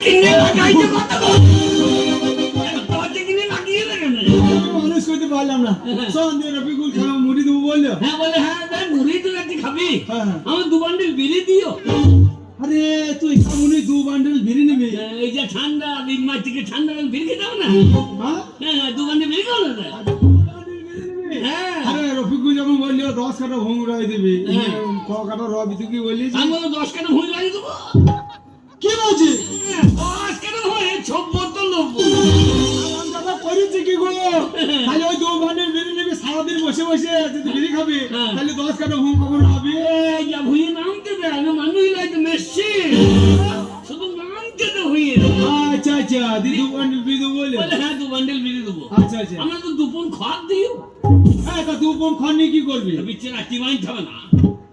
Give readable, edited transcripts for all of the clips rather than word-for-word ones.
কিনে লাগাইতে কথা বল তোতে কিনে লাগিয়ে লাগে না মানুষ করতে পারলাম না সন্ধ্যে রফিকুল খাওয়া মুড়ি দেবো বললো হ্যাঁ বলে হ্যাঁ তাই মুড়ি তো একটি খাবি হ্যাঁ। আমার 2 বান্ডিল বিড়ি দিও আরে তুই খামুনি 2 বান্ডেল বিড়ি নিবি এই যে ঠান্ডা বিগ মাছ থেকে ঠান্ডা বিড়ি খেতে হবে না হ্যাঁ হ্যাঁ 2 বান্ডিল বিড়ি খাও না হ্যাঁ আরে রফিকুল যখন বললো 10 কাটা ভোং রাই দিবি ক কাটা রবি তুই কি বললি আমি বলো 10 কাটা ভুঁই লাগিয়ে দেবো কি বলছিস 10 কাটা ভুঁই 6 বোতল নেবো দাদা করেছি কি গো তাহলে ওই 2 বান্ডেল বিড়ি নিবি সারাদিন বসে বসে যদি বিড়ি খাবি তাহলে 10 কাটা ভোং কখন হবে এই যা ভুঁই নাম দেবে আমি মানুষ লাগে মেশি শুধু নাম দেবে ভুঁই আচ্ছা আচ্ছা দিদি 2 বান্ডেল বিড়ি দেবো বলে বলে হ্যাঁ 2 বান্ডিল বিড়ি দেবো আচ্ছা আচ্ছা আমরা তো দুপুর খাওয়া দিও হ্যাঁ তা 2 পন খান নিয়ে কি করবি বিচ্ছে রাখি মাইন খাবে না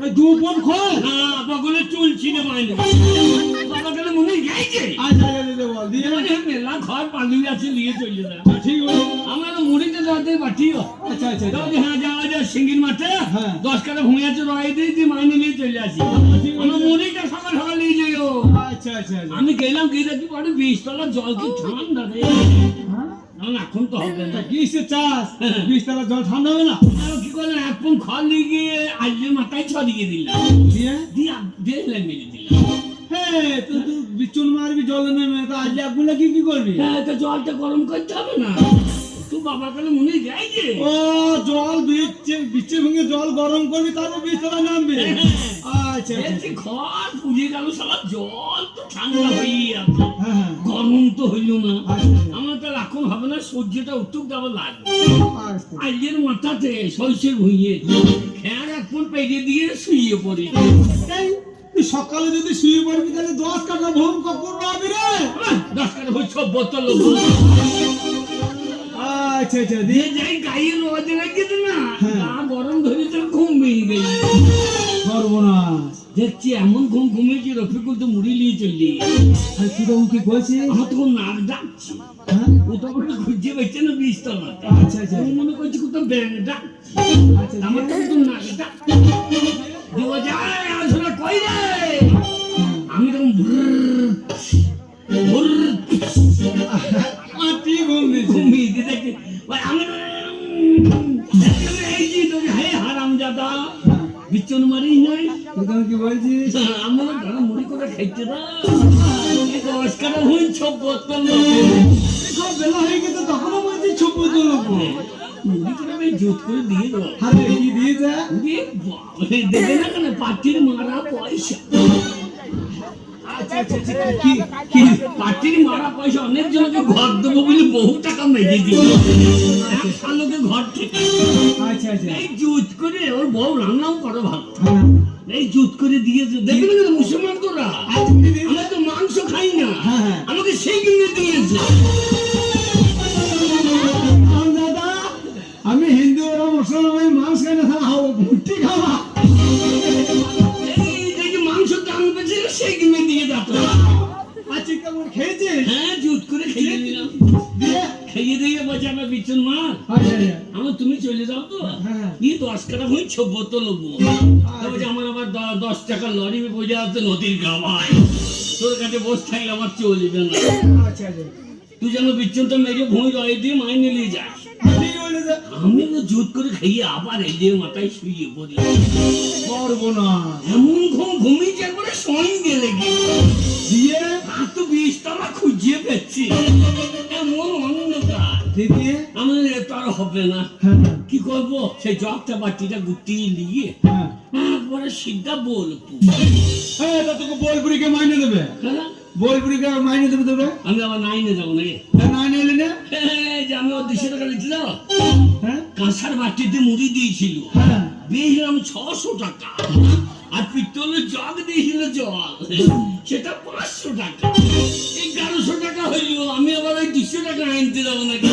এই 2 পন খান না বগলে চুল ছিঁড়ে মাইন বাবা কেন মনে গাইছে আচ্ছা আচ্ছা বল দিয়ে মেলা ঘর পানি আছে নিয়ে চলে যায় ঠিক আছে আমরা তো মুড়িতে যাতে পাঠিও আচ্ছা আচ্ছা হ্যাঁ যাওয়া যায় সিঙ্গির মাঠে হ্যাঁ। 10 কাটা ভুঁই আছে রয়ে দিয়ে মাইনে নিয়ে চলে আসি আমরা মুড়িটা সকাল সকাল নিয়ে যাইও আচ্ছা আচ্ছা আমি গেলাম গিয়ে দেখি বড় 20 তলা জল কি ঠান্ডা রে না এখন তো হবে না কিসে চাষ 20 টাকা জল ঠান্ডা হবে না আর কি করলাম এক পন খড় নিয়ে গিয়ে আজকে মাথায় ছড়িয়ে দিলাম দিয়ে দিয়ে দেখলাম মেরে দিলাম হ্যাঁ তো তুই বিচুন মারবি জল নেমে তো আজ আগুলা কি করবি হ্যাঁ তো জলটা গরম করতে হবে না তুই বাবা কালে মনে যায় যে ও জল বিচে ভেঙে জল গরম করবি তারপর 20 টাকা নামবে আচ্ছা দেখছি খড় পুড়িয়ে গেল সারা জল তো ঠান্ডা হয়ে আছে হ্যাঁ গরম তো হইল না আচ্ছা আমার তো এখন হবে না সূর্যটা উঠুক দেওয়া লাগবে আচ্ছা আজকের মাথাতে শৈশব হইয়ে খেয়ার এক পন পেরিয়ে দিয়ে শুয়ে পড়ি এই, তুই সকালে যদি শুয়ে পড়বি তাহলে 10 কাটা ভোম কখন পাবি রে 10 কাটা ভুঁই 6 বোতল আচ্ছা আচ্ছা দিয়ে দিয়ে যাই গায়ে রোদ রেখেছে না গা গরম ধরে তো ঘুম ভেঙে গেল সর্বনাশ দেখছি এমন ঘুম ঘুমিয়েছি রফিকুল তো মুড়ি নিয়ে চললি আর তুই তখন কি বলছিস আমার তখন নাক ডাকছি হ্যাঁ ও তখন খুঁজে পেয়েছে না 20 তলা আচ্ছা আচ্ছা আমি মনে করছি কোথাও ব্যাংক ডাকছি আচ্ছা আমার তখন তো নাক ডাকছি দেওয়া যায় আসলে কই রে আমি তখন তুই ঘুম দিছিস ঘুমিয়ে দিয়ে দেখছি ওই আমি এই যে তোকে হে হারামজাদা বিচন মারি নাই তুই তখন কি বলছিস আমরা ঘরে মুড়ি করে খাইতে না 10 কাটা ভুঁই 6 বোতল সব বেলা হয়ে গেছে তখনও বলছিস ছুপু তো লোক মুড়ি করে আমি জুত করে দিয়ে দেবো আরে কি দিয়েছে দিয়ে বাবারে দেখে না কেন পার্টির মারা পয়সা আচ্ছা আচ্ছা আচ্ছা, কি কি পার্টির মারা পয়সা অনেক জনকে ঘর দেবো বলে বহু টাকা মেরে দিল লোকে ঘর থেকে আচ্ছা আচ্ছা এই জুত করে ওর বউ রান্নাও করে ভালো হ্যাঁ এই জুত করে দিয়েছে দেখবে না মুসলমান তোরা আচ্ছা কি দিয়েছে? আমরা তো মাংস খাই না হ্যাঁ, হ্যাঁ। আমাকে সেই কিনে দিয়েছে দাদা আমি হিন্দু ওরা মুসলমান মাংস খাই না খাওয়া মুটি খাওয়া এই দেখি মাংস দাম পেয়েছে সেই কিনে দিয়ে যাতো আচ্ছা কেমন খেয়েছিস হ্যাঁ জুত করে খেয়ে নিলাম দিয়ে খেয়ে দিয়ে বলছে আমার বিচুন মা আচ্ছা আচ্ছা আমার তুমি চলে যাও তো হ্যাঁ। এই 10 কাটা ভুঁই 6 বোতল নেবো বলছে আমার আবার 10 টাকা লরি বোঝা আছে নদীর গাওয়ায় তোর কাছে বসে থাকলে আমার চলবে না আচ্ছা আচ্ছা তুই যেন বিচুনটা মেরে ভুঁই রয়ে দিয়ে মাইনে নিয়ে যাস ঠিক বলেছে আমি তো জুত করে খাইয়ে আবার এই দিয়ে মাথায় শুয়ে পড়ি সর্বনাশ এমন ঘুম ঘুমিয়েছে একবারে সঙ্গে লেগে দিয়ে আর তো 20 টাকা খুঁজিয়ে পেয়েছি এমন অন্ধকার দিয়ে আমার তো আর হবে না হ্যাঁ কি করবো সেই জগটা বাটিটা গুটিয়ে নিয়ে হ্যাঁ একবারে সিদ্ধা বলবো হ্যাঁ তা তোকে বোলপুরিকে মাইনে দেবে হ্যাঁ বোলপুরিকে মাইনে দেবে তোকে আমি আবার নাইনে যাবো নাকি না নিলে না যে আমি ওর 200 টাকা লিখতে যাবো হ্যাঁ কাঁসার বাটিতে মুড়ি দিয়েছিল হ্যাঁ দিয়েছিলাম 600 টাকা আর পিতলের জগ দিয়েছিল জল সেটা 500 টাকা 1100 টাকা হইল আমি আবার ওই 200 টাকা আনতে যাবো নাকি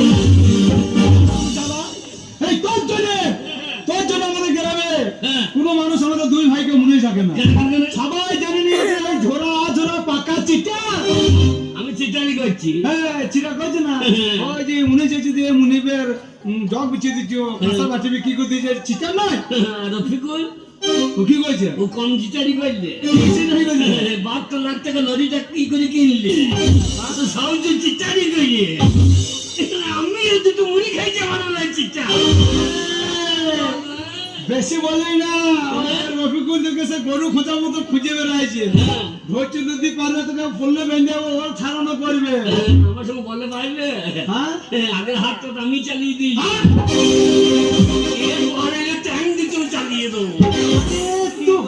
দাদা এই তোর জন্য আমাদের গ্রামে হ্যাঁ কোনো মানুষ আমাদের দুই ভাইকে মনে থাকে না কেন কেন? সবাই জেনে নিয়েছে ওই ঝোরা ঝোরা পাকা চিটা আমি চিটারি করছি হ্যাঁ চিটা করছে না ওই যে মুনি চেয়েছে দিয়ে মুনিবের জগ বিছিয়ে দিচ্ছ কাঁসা বাটি বিক্রি করে দিয়েছে চিটা নয় রফিকুল ও কি করেছে ও কম চিটারি করলে চিটারি করেছে 72 লাখ টাকা লরিটা কি করে কিনলে তো সব যে চিটারি কইয়ে আমি দুটো মুড়ি খাইতে ভালো লাগে চিটা বেশি বলেই না রফিকুল দেখেছে গরু খোঁজার মতো খুঁজে বেড়াইছে ধরছে যদি পারবে তোকে বললে বেঁধে ওর ছাড়ানো করবে আমার সঙ্গে বললে পারবে হ্যাঁ আগের হাতটা তো আমি চালিয়ে দিই এরপরে ট্যাং দিতেও চালিয়ে দেবো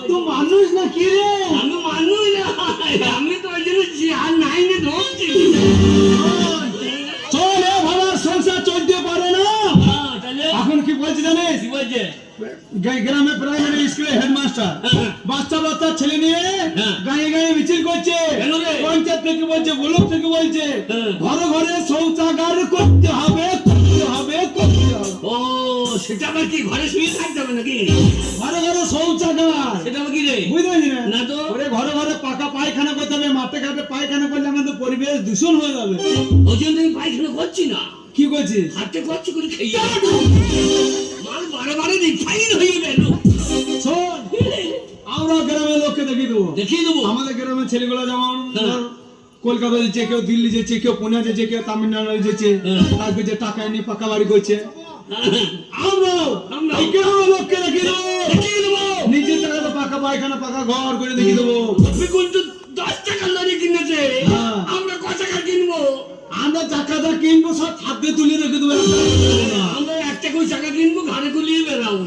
তো মানুষ না কি রে আমি মানুষ না আমি তো ওই জন্য আর নাইনে ধরছি চলে ভালো সংসার চলতে পারে না তাহলে এখন কি বলছি জানিস কি বলছে গ্রামে প্রাইমারি স্কুলে হেডমাস্টার বাচ্চা বাচ্চা ছেলে নিয়ে গায়ে গায়ে মিছিল করছে পঞ্চায়েত থেকে বলছে ব্লক থেকে বলছে ঘরে ঘরে শৌচাগার করতে হবে করতে হবে করতে হবে ও সেটা আবার কি ঘরে শুয়ে থাকতে হবে নাকি ঘরে ঘরে শৌচাগার সেটা আবার কি রে বুঝতে পারছি না তো ওরে ঘরে ঘরে পাকা পায়খানা করতে হবে মাঠে ঘাটে পায়খানা করলে আমাদের পরিবেশ দূষণ হয়ে যাবে ওই জন্য আমি পায়খানা করছি না কি করছিস হাতে করছি করে খেয়ে মাল বারে বারে রিফাইন হয়ে গেল শোন আমরা গ্রামের লোককে দেখিয়ে দেবো আমাদের গ্রামের ছেলেগুলো যেমন কলকাতা যেছে কেউ দিল্লি যেছে কেউ পুনে যেছে কেউ তামিলনাড়ু যেছে তারপর যে টাকা এনে পাকা বাড়ি করছে আমরা এই গ্রামের লোককে দেখিয়ে দেবো নিজের টাকাতে পাকা পায়খানা পাকা ঘর করে দেখিয়ে দেবো বিকুল তো 10 টাকা লরি কিনেছে আমরা কত টাকা কিনবো আমরা টাকাটা কিনবো সব হাতে তুলে রেখে দেবো আমরা 1 টাকা কিনবো ঘরে গুলিয়ে বেড়াবো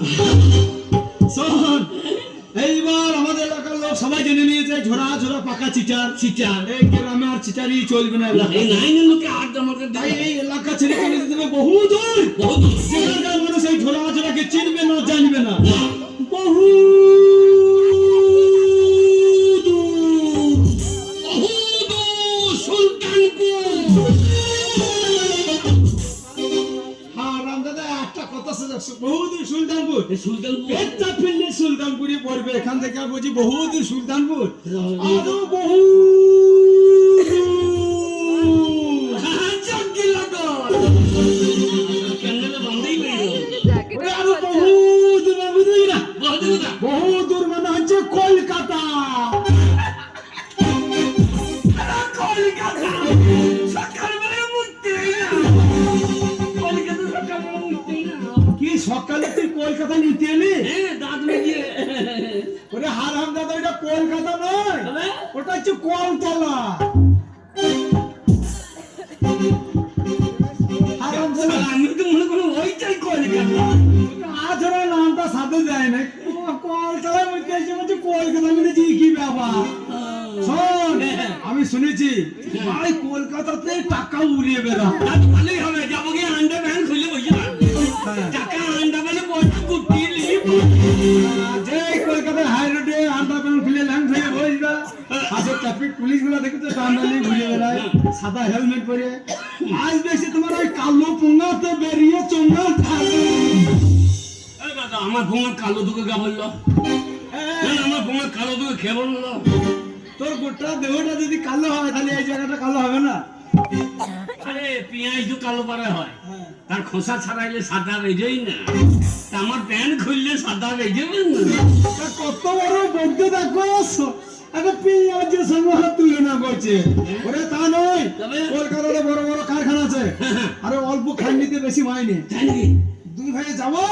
শোন এইবার আমাদের এলাকার লোক সবাই জেনে নিয়েছে ঝোড়া ঝোড়া পাকা চিটার এই গ্রামে আর চিটারি চলবে না এই নাইনের লোকে আড্ডা মারতে তাই এই এলাকা ছেড়ে চলে যেতে হবে বহু দূর সেখানকার মানুষ এই ঝোড়া ঝোড়াকে চিনবে না জানবে না বহু সুলতানপুরে পড়বে এখান থেকে বলছি বহুত সুলতানপুর আরো বহু বহু দূর মানে হচ্ছে কলকাতা কি সকালে তুই কলকাতা নিতে এলি দাঁত মেজিয়ে ওরে হারাম দাদা এটা কলকাতা নয় ওটা হচ্ছে কলতলা আমি তো মনে করো ওইটাই কলকাতা আজরা নামটা সাথে যায় না কলতলার মধ্যে এসে বলছে কলকাতা মধ্যে কি ব্যাপার শোন আমি শুনেছি ভাই কলকাতাতে টাকা উড়িয়ে বেড়া ভালোই হবে যাবো গিয়ে আন্ডা ব্যাংক খুলে বসে টাকা আন্ডা মানে কুটিয়ে যে কলকাতার হাই রোডে আন্ডা ব্যাংক খুলে ল্যান্ড হয়ে বসবা আসলে ট্রাফিক পুলিশ গুলো দেখে তো টান্ডা নিয়ে ঘুরে বেড়ায় সাদা হেলমেট পরে আজ বেশি তোমার ওই কালো পোঙাতে বেরিয়ে চোঙা থাকবে আমার পোঙা কালো দুকে গা বললো আমার পোঙা কালো দুকে খেয়ে বললো তোর গোটা দেহটা যদি কালো হয় তাহলে এই জায়গাটা কালো হবে না আরে পেঁয়াজ তো কালো পারে হয় তার খোসা ছাড়াইলে সাদা বেজেই না আমার প্যান্ট খুললে সাদা বেজেবে না কত বড় বলতে দেখো একটা পেঁয়াজের সঙ্গে তুলনা করছে ওরে তা নয় কলকাতাতে বড় বড় কারখানা আছে আরে অল্প খান্ডিতে বেশি মাইনে দুই ভাই যাবো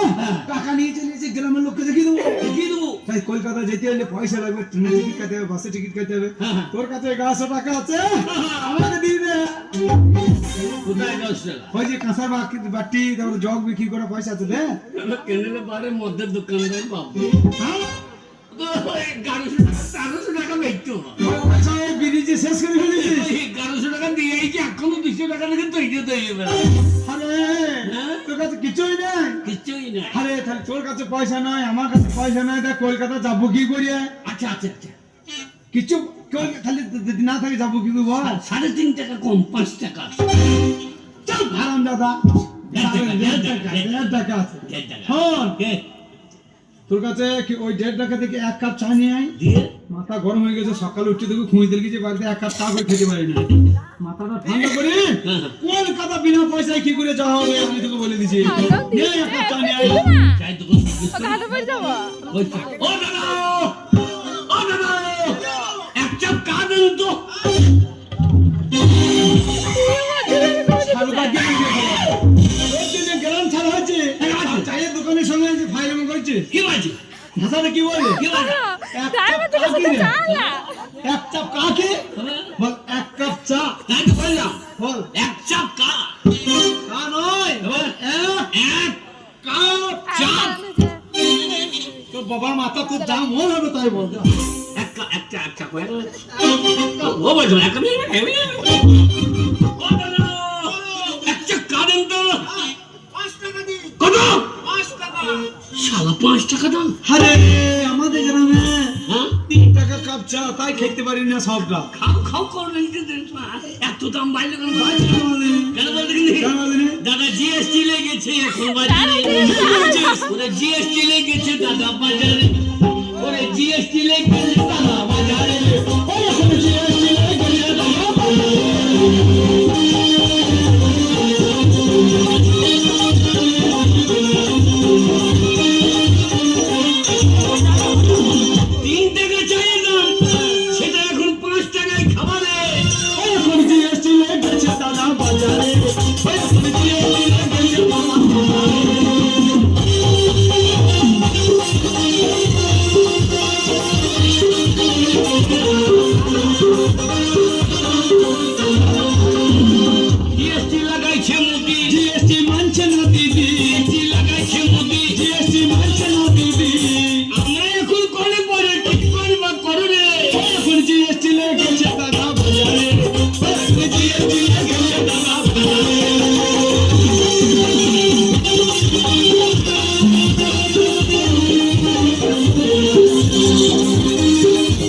টাকা নিয়ে চলে এসে গ্রামের লোককে দেখিয়ে দেবো তাই কলকাতা যেতে হলে পয়সা লাগবে ট্রেনের টিকিট কাটতে হবে বাসের টিকিট কাটতে হবে তোর কাছে 1100 টাকা আছে আমাকে দিয়ে দে কোথায় 10 টাকা ওই যে কাঁসার বাটি তারপর জগ বিক্রি করে পয়সা আছে দে কেনেলে পারে মধ্যে দোকানদার বাবু হ্যাঁ 1100 টাকা বেচতো আচ্ছা এই বিরিজি শেষ করে ফেলেছিস 1100 টাকা দিয়েই কি এখনো 200 টাকা লেগে তৈরি হয়ে যাবে আরে তোর কাছে কিছুই নেই কিছুই না আরে তাহলে তোর কাছে পয়সা নাই আমার কাছে পয়সা নাই তা কলকাতা যাবো কি করিয়ে আচ্ছা আচ্ছা আচ্ছা কিছু খালি যদি না থাকে যাবো কি বল 3.5 টাকা কম 5 টাকা চল হারাম দাদা 1.5 টাকা আছে শোন তোর কাছে কি ওই 1.5 টাকা থেকে 1 কাপ চা নিয়ে আয় দিয়ে মাথা গরম হয়ে গেছে সকালে উঠে দেখো খুঁজতে গেছে বাড়িতে 1 কাপ চা করে খেতে পারিনি মাথাটা ঠান্ডা করে কলকাতা বিনা পয়সায় কি করে যাওয়া হবে আমি তোকে বলে দিছি নে 1 কাপ চা নিয়ে আয় চাই তো কোন কাটা পড়ে যাবো ও দাদা এক চাপ চা দেন তো ভাষাটা কি বলে? কি বলে? এক কাপ চা কি রে? এক কাপ কা কি? বল এক কাপ চা। তাই তো বললাম, বল এক চাপ কা। কা নয়, বল এক কাপ চা। তো বাবার মাথা তো জাম হল হবে তাই বল। এক চা করে। ও বলছো এক কাপ হেভি। ও বলো, এক চা কা দেন তো। 5 টাকা দি। কত? 5 টাকা। শালা 5 টাকা দাম। আরে আমাদের গ্রামে হ্যাঁ 3 টাকা কাপ চা, তাই খেতে পারি না সবটা। খাও খাও করলেন এত দাম বাইরে কেন? কেন বলতে কিন্তু দাদা জিএসটি লেগেছে এখন বাজারে। ওরে জিএসটি লেগেছে দাদা বাজারে। ওরে জিএসটি লেগেছে দাদা বাজারে। ওরে এখন জিএসটি লেগেছে দাদা বাজারে। তিন টাকা চাইয়ে দাম, সেটা এখন 5 টাকায় খাবারে। এখন জিএসটি লেগেছে দাদা বাজারে। এখন জিএসটি লেগেছে দাদা বাজারে। জিএসটি লাগাইছে মোদি, জিএসটি মানছে না দিদি, জিএসটি লাগাইছে মোদি। জিএসটি মানছে না দিদি। আমরা এখন করে পরে ঠিক করবা করো রে। এখন জিএসটি লেগেছে দাদা